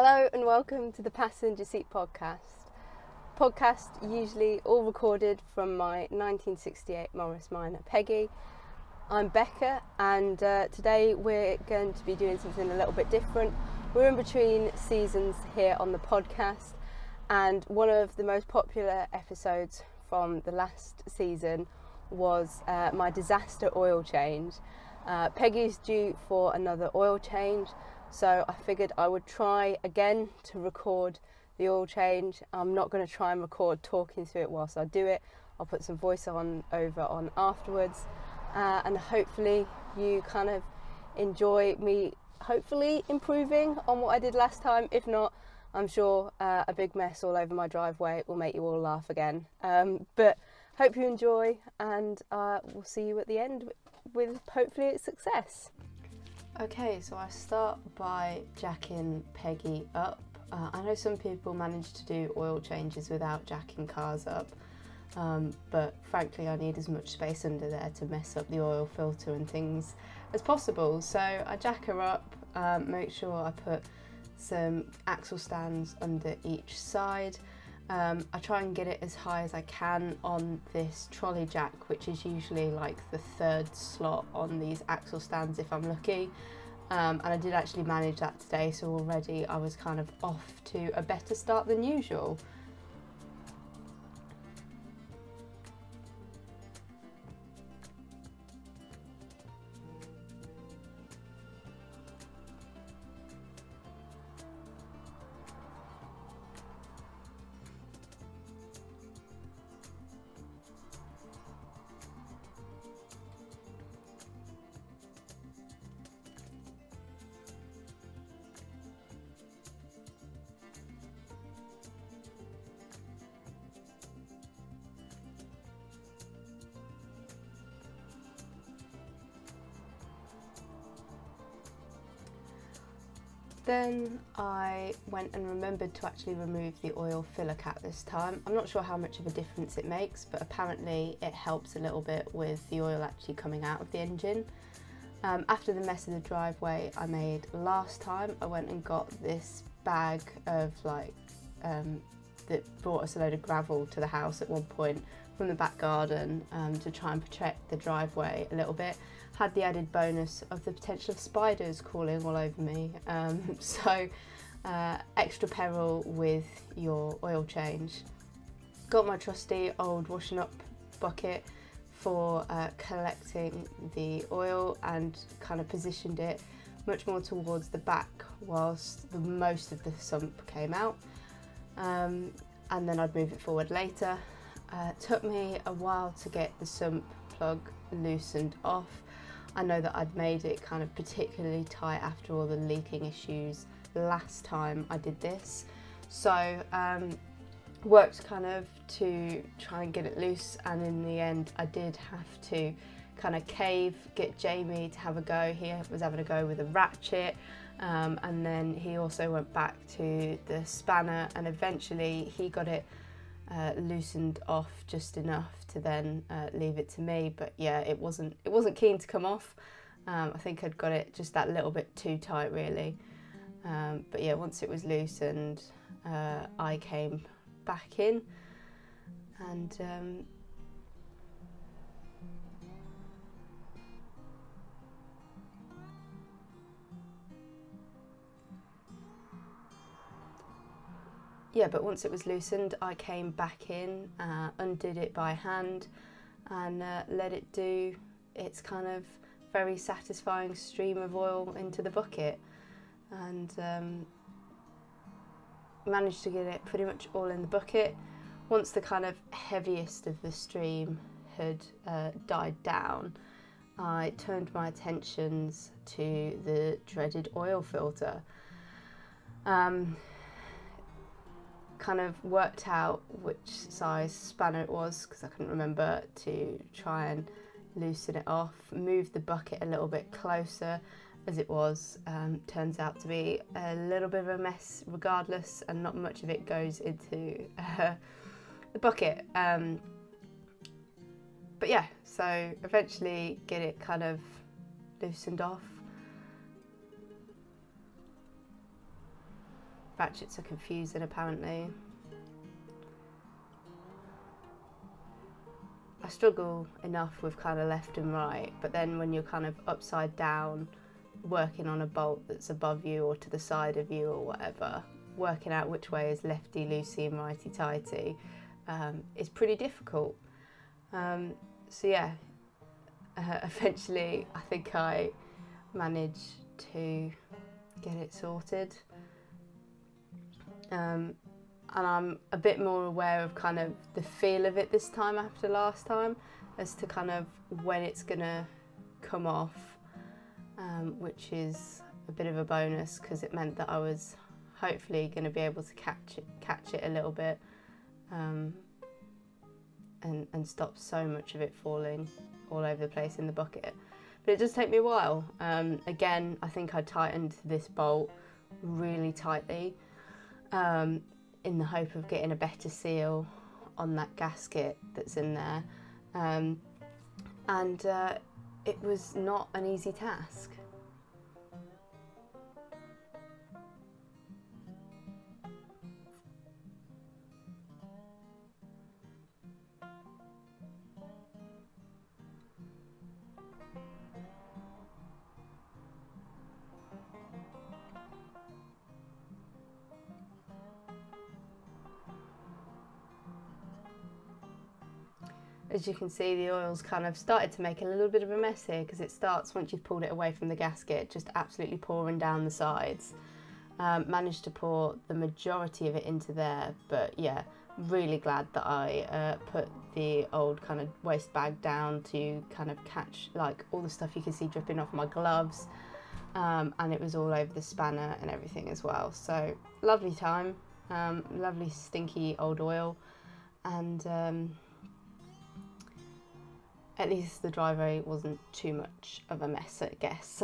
Hello and welcome to the Passenger Seat podcast usually all recorded from my 1968 Morris Minor Peggy. I'm Becca and today we're going to be doing something a little bit different. We're in between seasons here on the podcast, and one of the most popular episodes from the last season was my disaster oil change. Peggy's due for another oil change, so I figured I would try again to record the oil change. I'm not going to try and record talking through it whilst I do it. I'll put some voice on afterwards, and hopefully you kind of enjoy me hopefully improving on what I did last time. If not, I'm sure a big mess all over my driveway will make you all laugh again. But hope you enjoy, and we'll see you at the end with hopefully a success. Okay, so I start by jacking Peggy up. I know some people manage to do oil changes without jacking cars up, but frankly I need as much space under there to mess up the oil filter and things as possible. So I jack her up, make sure I put some axle stands under each side. I try and get it as high as I can on this trolley jack, which is usually like the third slot on these axle stands if I'm lucky. And I did actually manage that today, so already I was kind of off to a better start than usual. Then I went and remembered to actually remove the oil filler cap this time. I'm not sure how much of a difference it makes, but apparently it helps a little bit with the oil actually coming out of the engine. After the mess of the driveway I made last time, I went and got this bag of that brought us a load of gravel to the house at one point from the back garden to try and protect the driveway a little bit. Had the added bonus of the potential of spiders crawling all over me, so extra peril with your oil change. Got my trusty old washing up bucket for collecting the oil and kind of positioned it much more towards the back whilst the most of the sump came out, and then I'd move it forward later. Took me a while to get the sump plug loosened off. I know that I'd made it kind of particularly tight after all the leaking issues last time I did this, so worked kind of to try and get it loose, and in the end I did have to kind of get Jamie to have a go. He was having a go with a ratchet, and then he also went back to the spanner, and eventually he got it loosened off just enough to then leave it to me. But yeah, it wasn't keen to come off. I think I'd got it just that little bit too tight really, but yeah, once it was loosened I came back in and but once it was loosened, I came back in, undid it by hand, and let it do its kind of very satisfying stream of oil into the bucket, and managed to get it pretty much all in the bucket. Once the kind of heaviest of the stream had died down, I turned my attentions to the dreaded oil filter. Kind of worked out which size spanner it was because I couldn't remember, to try and loosen it off. Moved the bucket a little bit closer, as it was turns out to be a little bit of a mess regardless, and not much of it goes into the bucket. But yeah, so eventually get it kind of loosened off. ratchets are confusing apparently. I struggle enough with kind of left and right, but then when you're kind of upside down working on a bolt that's above you or to the side of you or whatever, working out which way is lefty loosey and righty tighty is pretty difficult. So yeah, eventually I think I managed to get it sorted. And I'm a bit more aware of kind of the feel of it this time after last time, as to kind of when it's gonna come off, which is a bit of a bonus because it meant that I was hopefully going to be able to catch it a little bit, and stop so much of it falling all over the place in the bucket. But it does take me a while. Again, I think I tightened this bolt really tightly in the hope of getting a better seal on that gasket that's in there, and it was not an easy task. As you can see, the oil's kind of started to make a little bit of a mess here, because it starts, once you've pulled it away from the gasket, just absolutely pouring down the sides. Managed to pour the majority of it into there, but yeah, really glad that I put the old kind of waste bag down to kind of catch like all the stuff you can see dripping off my gloves, and it was all over the spanner and everything as well. So lovely time, lovely stinky old oil, and at least the driveway wasn't too much of a mess, I guess.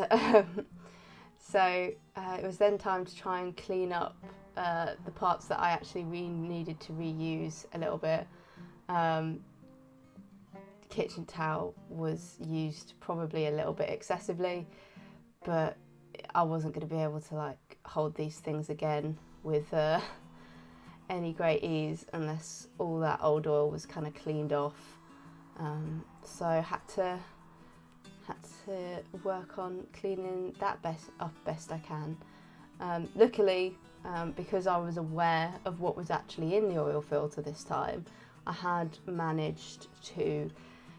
So it was then time to try and clean up the parts that I actually needed to reuse a little bit. The kitchen towel was used probably a little bit excessively, but I wasn't going to be able to like hold these things again with any great ease unless all that old oil was kind of cleaned off. So I had to work on cleaning that best I can. Luckily, because I was aware of what was actually in the oil filter this time, I had managed to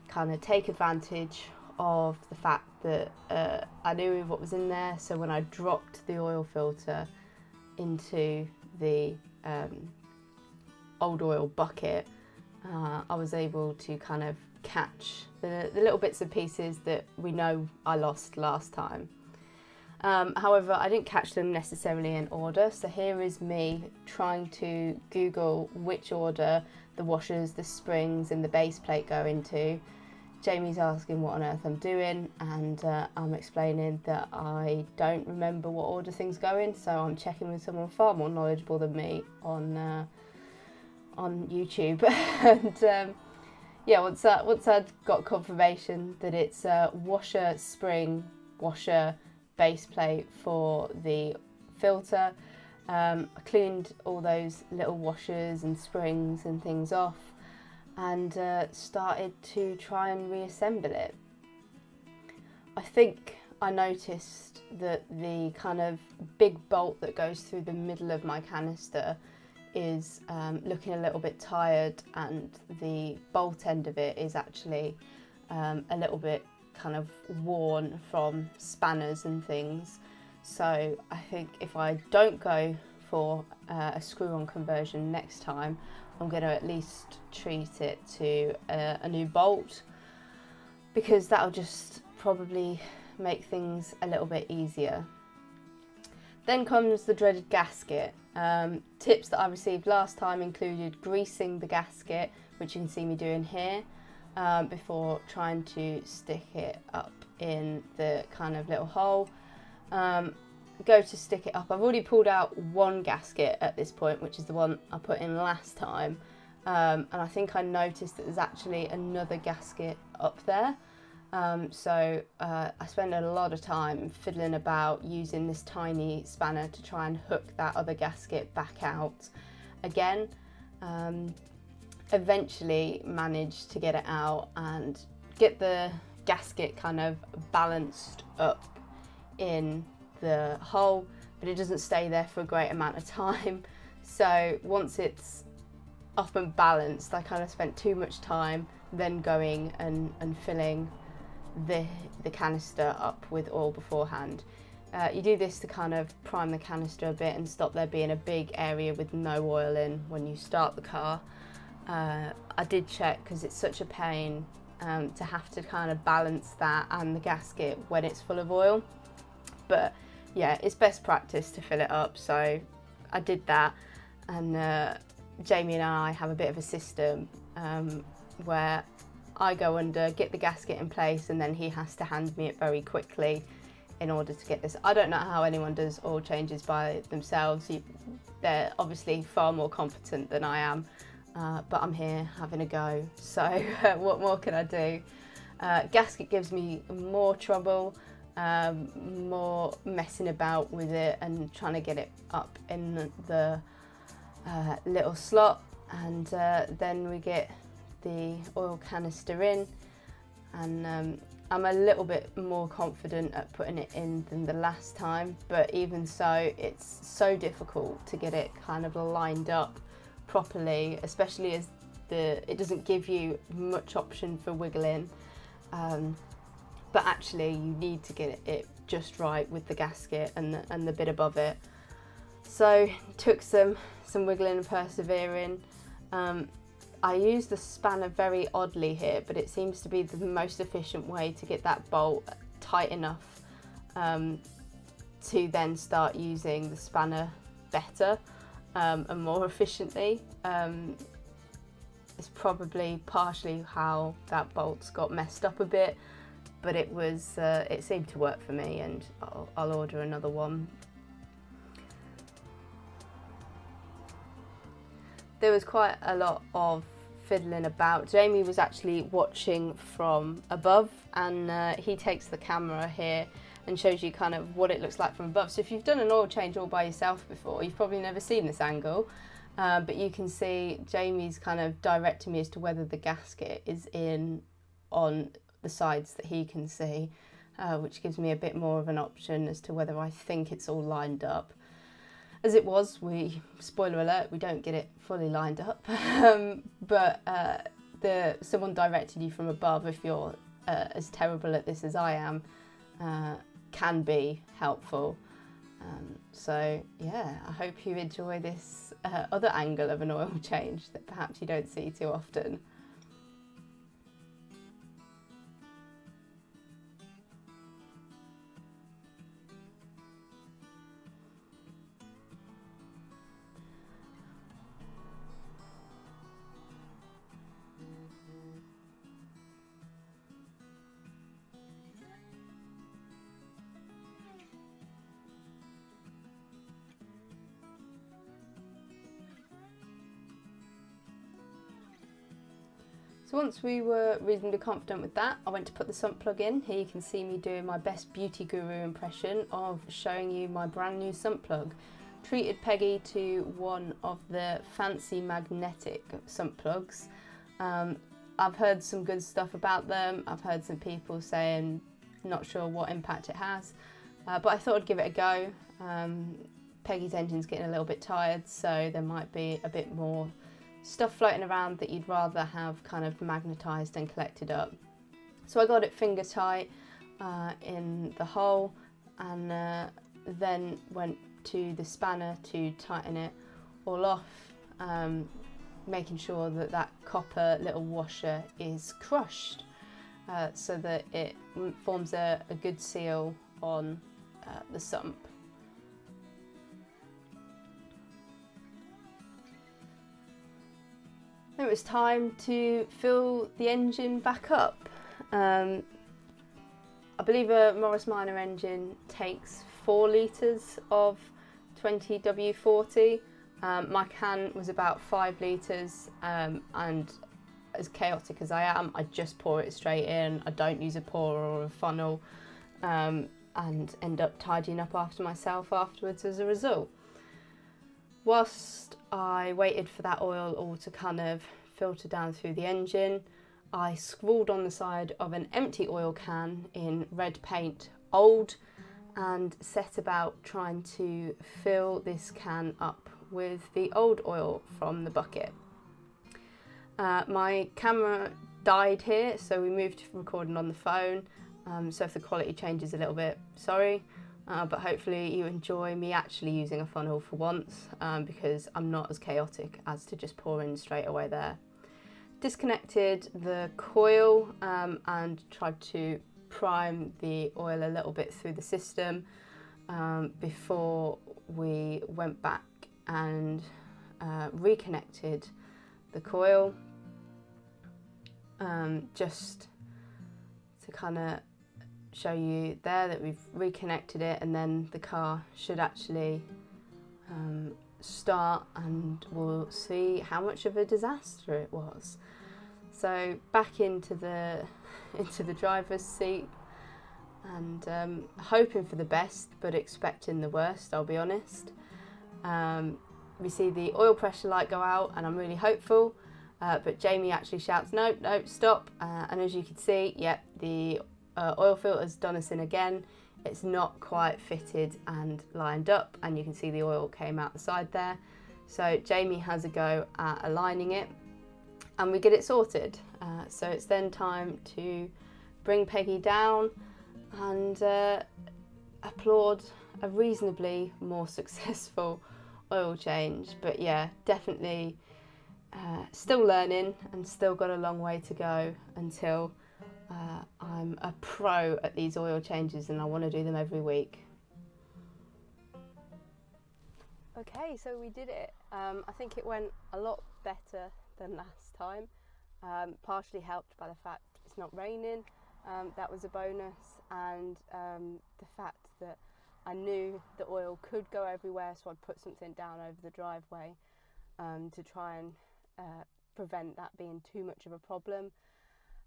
kind of take advantage of the fact that I knew what was in there. So when I dropped the oil filter into the old oil bucket, I was able to kind of catch the little bits and pieces that we know I lost last time. However, I didn't catch them necessarily in order, so here is me trying to Google which order the washers, the springs and the base plate go into. Jamie's asking what on earth I'm doing, and I'm explaining that I don't remember what order things go in, so I'm checking with someone far more knowledgeable than me on YouTube. And yeah, once I'd got confirmation that it's washer, spring, washer, base plate for the filter, I cleaned all those little washers and springs and things off, and started to try and reassemble it. I think I noticed that the kind of big bolt that goes through the middle of my canister is looking a little bit tired, and the bolt end of it is actually a little bit kind of worn from spanners and things. So I think if I don't go for a screw-on conversion next time, I'm going to at least treat it to a new bolt, because that'll just probably make things a little bit easier. Then comes the dreaded gasket. Tips that I received last time included greasing the gasket, which you can see me doing here, before trying to stick it up in the kind of little hole. Go to stick it up. I've already pulled out one gasket at this point, which is the one I put in last time, and I think I noticed that there's actually another gasket up there. So I spend a lot of time fiddling about using this tiny spanner to try and hook that other gasket back out again. Eventually managed to get it out and get the gasket kind of balanced up in the hole, but it doesn't stay there for a great amount of time. So once it's up and balanced, I kind of spent too much time then going and filling the canister up with oil beforehand. You do this to kind of prime the canister a bit and stop there being a big area with no oil in when you start the car. I did check because it's such a pain to have to kind of balance that and the gasket when it's full of oil. But yeah, it's best practice to fill it up, so I did that. And Jamie and I have a bit of a system where I go under, get the gasket in place, and then he has to hand me it very quickly in order to get this. I don't know how anyone does oil changes by themselves. They're obviously far more competent than I am, but I'm here having a go. So what more can I do? Gasket gives me more trouble, more messing about with it and trying to get it up in the little slot, and then we get the oil canister in, and I'm a little bit more confident at putting it in than the last time, but even so, it's so difficult to get it kind of lined up properly, especially as it doesn't give you much option for wiggling, but actually you need to get it just right with the gasket and the bit above it. So took some wiggling and persevering. I use the spanner very oddly here, but it seems to be the most efficient way to get that bolt tight enough to then start using the spanner better and more efficiently. It's probably partially how that bolt's got messed up a bit, but it seemed to work for me, and I'll order another one. There was quite a lot of fiddling about. Jamie was actually watching from above, and he takes the camera here and shows you kind of what it looks like from above. So if you've done an oil change all by yourself before, you've probably never seen this angle, but you can see Jamie's kind of directing me as to whether the gasket is in on the sides that he can see, which gives me a bit more of an option as to whether I think it's all lined up. As it was, spoiler alert, we don't get it fully lined up, but someone directed you from above, if you're as terrible at this as I am, can be helpful. So yeah, I hope you enjoy this other angle of an oil change that perhaps you don't see too often. So once we were reasonably confident with that, I went to put the sump plug in. Here you can see me doing my best beauty guru impression of showing you my brand new sump plug. Treated Peggy to one of the fancy magnetic sump plugs. I've heard some good stuff about them. I've heard some people saying not sure what impact it has, but I thought I'd give it a go. Peggy's engine's getting a little bit tired, so there might be a bit more stuff floating around that you'd rather have kind of magnetised and collected up. So I got it finger tight in the hole, and then went to the spanner to tighten it all off, making sure that that copper little washer is crushed so that it forms a good seal on the sump. It was time to fill the engine back up. I believe a Morris Minor engine takes 4 litres of 20W40. My can was about 5 litres, and as chaotic as I am, I just pour it straight in. I don't use a pourer or a funnel, and end up tidying up after myself afterwards as a result. Whilst I waited for that oil all to kind of filter down through the engine, I scrawled on the side of an empty oil can in red paint, old, and set about trying to fill this can up with the old oil from the bucket. My camera died here, so we moved to recording on the phone, so if the quality changes a little bit, sorry. But hopefully you enjoy me actually using a funnel for once, because I'm not as chaotic as to just pour in straight away there. Disconnected the coil and tried to prime the oil a little bit through the system before we went back and reconnected the coil, just to kind of show you there that we've reconnected it, and then the car should actually start, and we'll see how much of a disaster it was. So back into the driver's seat, and hoping for the best but expecting the worst, I'll be honest. We see the oil pressure light go out and I'm really hopeful, but Jamie actually shouts, no, stop, and as you can see, yep, the oil filter's done us in again. It's not quite fitted and lined up, and you can see the oil came out the side there. So Jamie has a go at aligning it and we get it sorted. So it's then time to bring Peggy down and applaud a reasonably more successful oil change. But yeah, definitely still learning and still got a long way to go until I'm a pro at these oil changes, and I want to do them every week. Okay, so we did it. I think it went a lot better than last time, partially helped by the fact it's not raining. That was a bonus, and the fact that I knew the oil could go everywhere, so I'd put something down over the driveway to try and prevent that being too much of a problem.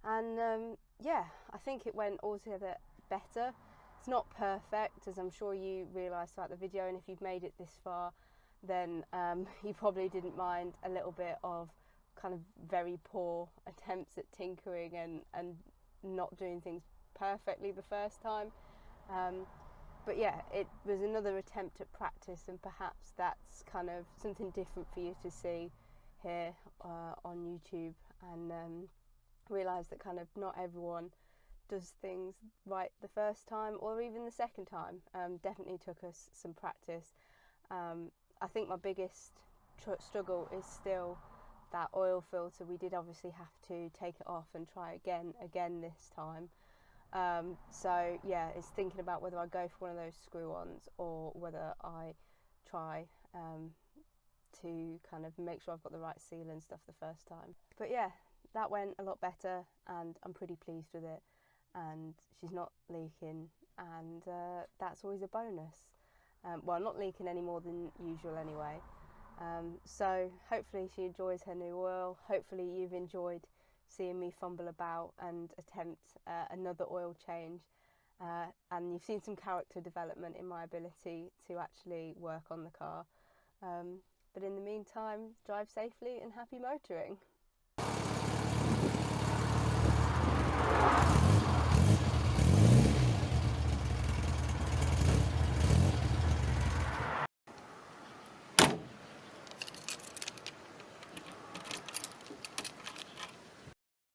And yeah, I think it went altogether better. It's not perfect, as I'm sure you realised throughout the video, and if you've made it this far, then you probably didn't mind a little bit of kind of very poor attempts at tinkering and not doing things perfectly the first time. But yeah, it was another attempt at practice, and perhaps that's kind of something different for you to see here on YouTube, and realise that kind of not everyone does things right the first time or even the second time. Definitely took us some practice. I think my biggest struggle is still that oil filter. We did obviously have to take it off and try again this time. So yeah, it's thinking about whether I go for one of those screw-ons or whether I try to kind of make sure I've got the right seal and stuff the first time. But yeah, that went a lot better and I'm pretty pleased with it, and she's not leaking, and that's always a bonus. Well, not leaking any more than usual anyway. So hopefully she enjoys her new oil. Hopefully you've enjoyed seeing me fumble about and attempt another oil change, and you've seen some character development in my ability to actually work on the car. But in the meantime, drive safely and happy motoring.